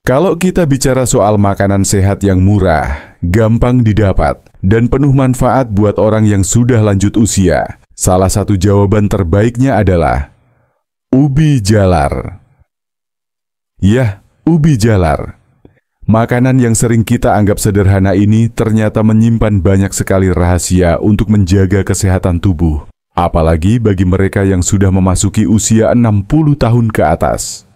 Kalau kita bicara soal makanan sehat yang murah, gampang didapat, dan penuh manfaat buat orang yang sudah lanjut usia, salah satu jawaban terbaiknya adalah ubi jalar. Yah, ubi jalar. Makanan yang sering kita anggap sederhana ini ternyata menyimpan banyak sekali rahasia untuk menjaga kesehatan tubuh, apalagi bagi mereka yang sudah memasuki usia 60 tahun ke atas.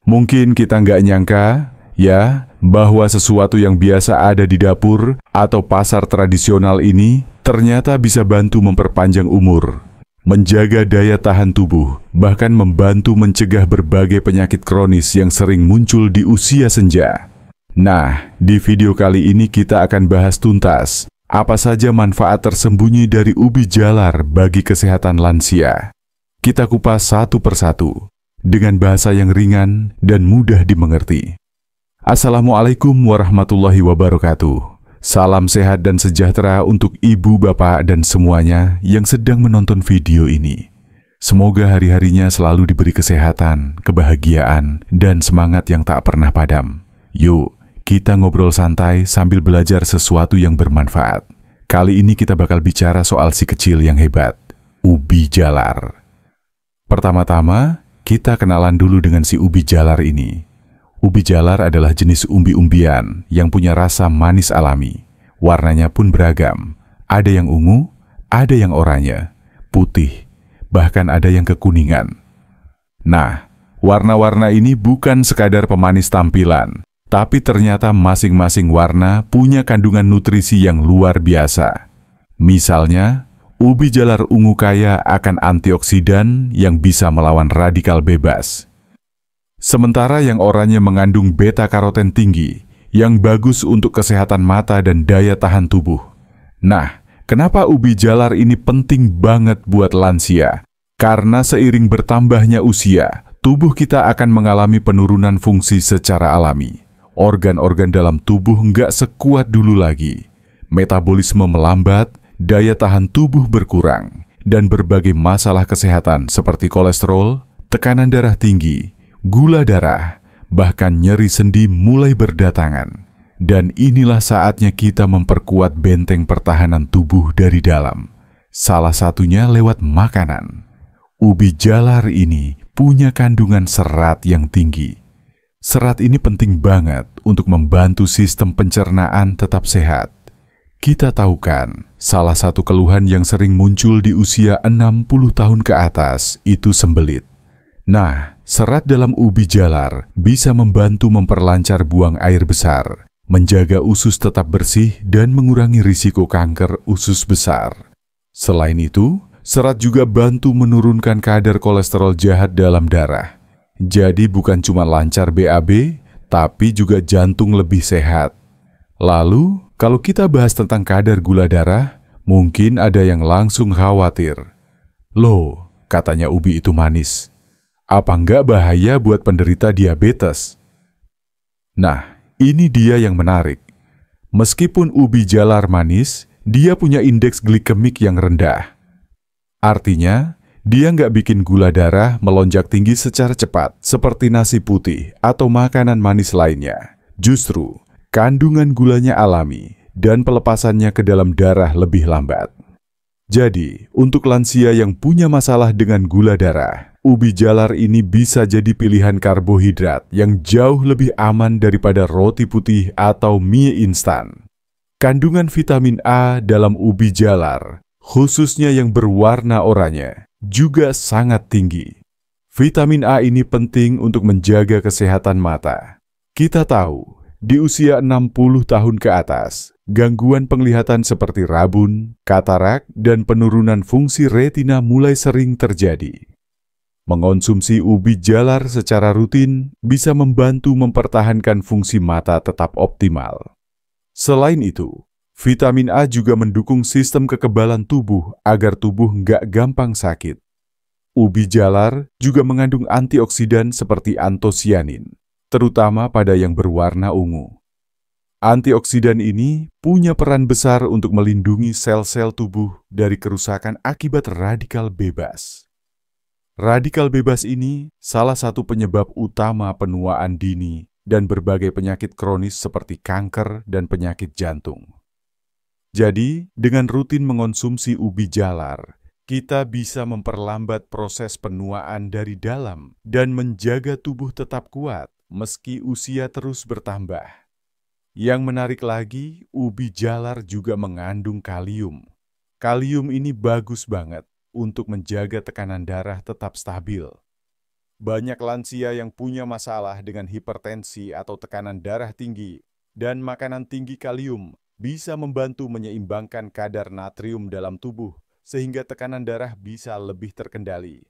Mungkin kita nggak nyangka, ya, bahwa sesuatu yang biasa ada di dapur atau pasar tradisional ini ternyata bisa bantu memperpanjang umur, menjaga daya tahan tubuh, bahkan membantu mencegah berbagai penyakit kronis yang sering muncul di usia senja. Nah, di video kali ini kita akan bahas tuntas apa saja manfaat tersembunyi dari ubi jalar bagi kesehatan lansia. Kita kupas satu persatu dengan bahasa yang ringan dan mudah dimengerti. Assalamualaikum warahmatullahi wabarakatuh. Salam sehat dan sejahtera untuk ibu, bapak, dan semuanya yang sedang menonton video ini. Semoga hari-harinya selalu diberi kesehatan, kebahagiaan, dan semangat yang tak pernah padam. Yuk, kita ngobrol santai sambil belajar sesuatu yang bermanfaat. Kali ini kita bakal bicara soal si kecil yang hebat, ubi jalar. Pertama-tama, kita kenalan dulu dengan si ubi jalar ini. Ubi jalar adalah jenis umbi-umbian yang punya rasa manis alami. Warnanya pun beragam. Ada yang ungu, ada yang oranye, putih, bahkan ada yang kekuningan. Nah, warna-warna ini bukan sekadar pemanis tampilan, tapi ternyata masing-masing warna punya kandungan nutrisi yang luar biasa. Misalnya, ubi jalar ungu kaya akan antioksidan yang bisa melawan radikal bebas. Sementara yang oranye mengandung beta-karoten tinggi yang bagus untuk kesehatan mata dan daya tahan tubuh. Nah, kenapa ubi jalar ini penting banget buat lansia? Karena seiring bertambahnya usia, tubuh kita akan mengalami penurunan fungsi secara alami. Organ-organ dalam tubuh nggak sekuat dulu lagi. Metabolisme melambat, daya tahan tubuh berkurang, dan berbagai masalah kesehatan seperti kolesterol, tekanan darah tinggi, gula darah, bahkan nyeri sendi mulai berdatangan. Dan inilah saatnya kita memperkuat benteng pertahanan tubuh dari dalam. Salah satunya lewat makanan. Ubi jalar ini punya kandungan serat yang tinggi. Serat ini penting banget untuk membantu sistem pencernaan tetap sehat. Kita tahu kan, salah satu keluhan yang sering muncul di usia 60 tahun ke atas itu sembelit. Nah, serat dalam ubi jalar bisa membantu memperlancar buang air besar, menjaga usus tetap bersih, dan mengurangi risiko kanker usus besar. Selain itu, serat juga bantu menurunkan kadar kolesterol jahat dalam darah. Jadi bukan cuma lancar BAB, tapi juga jantung lebih sehat. Lalu, kalau kita bahas tentang kadar gula darah, mungkin ada yang langsung khawatir. Loh, katanya ubi itu manis. Apa nggak bahaya buat penderita diabetes? Nah, ini dia yang menarik. Meskipun ubi jalar manis, dia punya indeks glikemik yang rendah. Artinya, dia nggak bikin gula darah melonjak tinggi secara cepat seperti nasi putih atau makanan manis lainnya. Justru, kandungan gulanya alami dan pelepasannya ke dalam darah lebih lambat. Jadi, untuk lansia yang punya masalah dengan gula darah, ubi jalar ini bisa jadi pilihan karbohidrat yang jauh lebih aman daripada roti putih atau mie instan. Kandungan vitamin A dalam ubi jalar, khususnya yang berwarna oranye, juga sangat tinggi. Vitamin A ini penting untuk menjaga kesehatan mata. Kita tahu, di usia 60 tahun ke atas, gangguan penglihatan seperti rabun, katarak, dan penurunan fungsi retina mulai sering terjadi. Mengonsumsi ubi jalar secara rutin bisa membantu mempertahankan fungsi mata tetap optimal. Selain itu, vitamin A juga mendukung sistem kekebalan tubuh agar tubuh nggak gampang sakit. Ubi jalar juga mengandung antioksidan seperti antosianin, terutama pada yang berwarna ungu. Antioksidan ini punya peran besar untuk melindungi sel-sel tubuh dari kerusakan akibat radikal bebas. Radikal bebas ini salah satu penyebab utama penuaan dini dan berbagai penyakit kronis seperti kanker dan penyakit jantung. Jadi, dengan rutin mengonsumsi ubi jalar, kita bisa memperlambat proses penuaan dari dalam dan menjaga tubuh tetap kuat meski usia terus bertambah. Yang menarik lagi, ubi jalar juga mengandung kalium. Kalium ini bagus banget untuk menjaga tekanan darah tetap stabil. Banyak lansia yang punya masalah dengan hipertensi atau tekanan darah tinggi, dan makanan tinggi kalium bisa membantu menyeimbangkan kadar natrium dalam tubuh, sehingga tekanan darah bisa lebih terkendali.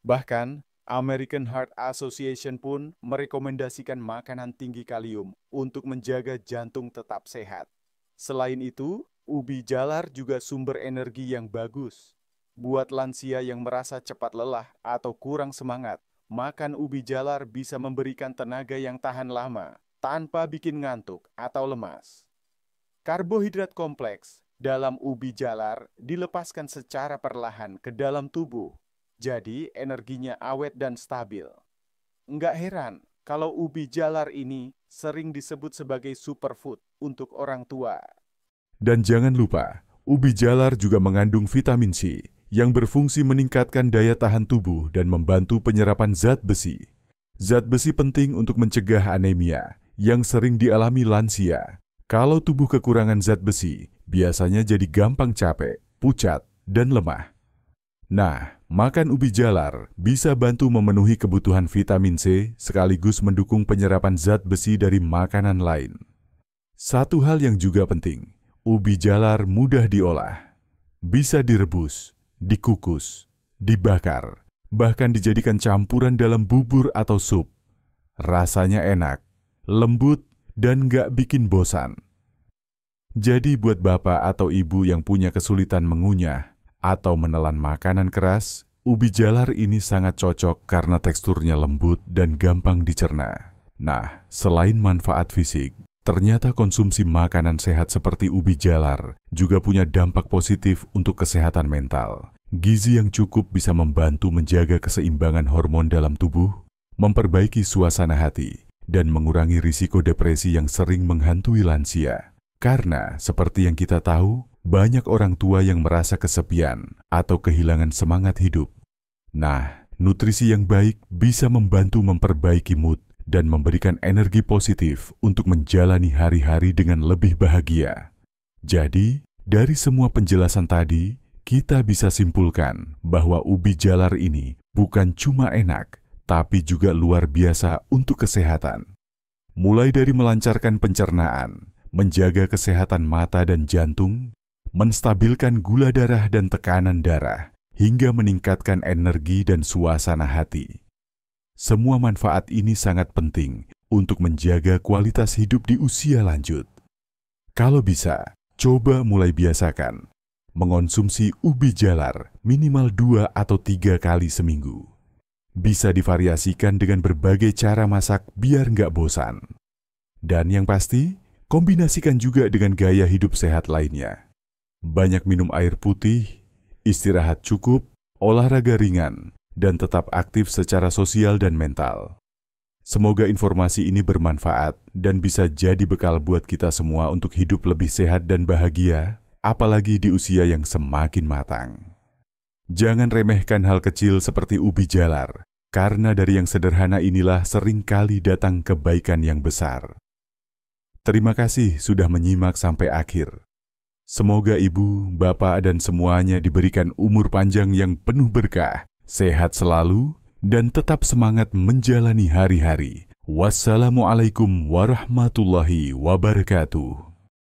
Bahkan, American Heart Association pun merekomendasikan makanan tinggi kalium untuk menjaga jantung tetap sehat. Selain itu, ubi jalar juga sumber energi yang bagus. Buat lansia yang merasa cepat lelah atau kurang semangat, makan ubi jalar bisa memberikan tenaga yang tahan lama, tanpa bikin ngantuk atau lemas. Karbohidrat kompleks dalam ubi jalar dilepaskan secara perlahan ke dalam tubuh, jadi energinya awet dan stabil. Nggak heran kalau ubi jalar ini sering disebut sebagai superfood untuk orang tua. Dan jangan lupa, ubi jalar juga mengandung vitamin C, yang berfungsi meningkatkan daya tahan tubuh dan membantu penyerapan zat besi. Zat besi penting untuk mencegah anemia yang sering dialami lansia. Kalau tubuh kekurangan zat besi, biasanya jadi gampang capek, pucat, dan lemah. Nah, makan ubi jalar bisa bantu memenuhi kebutuhan vitamin C sekaligus mendukung penyerapan zat besi dari makanan lain. Satu hal yang juga penting, ubi jalar mudah diolah. Bisa direbus, dikukus, dibakar, bahkan dijadikan campuran dalam bubur atau sup. Rasanya enak, lembut, dan nggak bikin bosan. Jadi buat bapak atau ibu yang punya kesulitan mengunyah atau menelan makanan keras, ubi jalar ini sangat cocok karena teksturnya lembut dan gampang dicerna. Nah, selain manfaat fisik, ternyata konsumsi makanan sehat seperti ubi jalar juga punya dampak positif untuk kesehatan mental. Gizi yang cukup bisa membantu menjaga keseimbangan hormon dalam tubuh, memperbaiki suasana hati, dan mengurangi risiko depresi yang sering menghantui lansia. Karena, seperti yang kita tahu, banyak orang tua yang merasa kesepian atau kehilangan semangat hidup. Nah, nutrisi yang baik bisa membantu memperbaiki mood dan memberikan energi positif untuk menjalani hari-hari dengan lebih bahagia. Jadi, dari semua penjelasan tadi, kita bisa simpulkan bahwa ubi jalar ini bukan cuma enak, tapi juga luar biasa untuk kesehatan. Mulai dari melancarkan pencernaan, menjaga kesehatan mata dan jantung, menstabilkan gula darah dan tekanan darah, hingga meningkatkan energi dan suasana hati. Semua manfaat ini sangat penting untuk menjaga kualitas hidup di usia lanjut. Kalau bisa, coba mulai biasakan mengonsumsi ubi jalar minimal 2 atau 3 kali seminggu. Bisa divariasikan dengan berbagai cara masak biar nggak bosan. Dan yang pasti, kombinasikan juga dengan gaya hidup sehat lainnya. Banyak minum air putih, istirahat cukup, olahraga ringan, dan tetap aktif secara sosial dan mental. Semoga informasi ini bermanfaat dan bisa jadi bekal buat kita semua untuk hidup lebih sehat dan bahagia, apalagi di usia yang semakin matang. Jangan remehkan hal kecil seperti ubi jalar, karena dari yang sederhana inilah seringkali datang kebaikan yang besar. Terima kasih sudah menyimak sampai akhir. Semoga ibu, bapak, dan semuanya diberikan umur panjang yang penuh berkah, sehat selalu, dan tetap semangat menjalani hari-hari. Wassalamualaikum warahmatullahi wabarakatuh.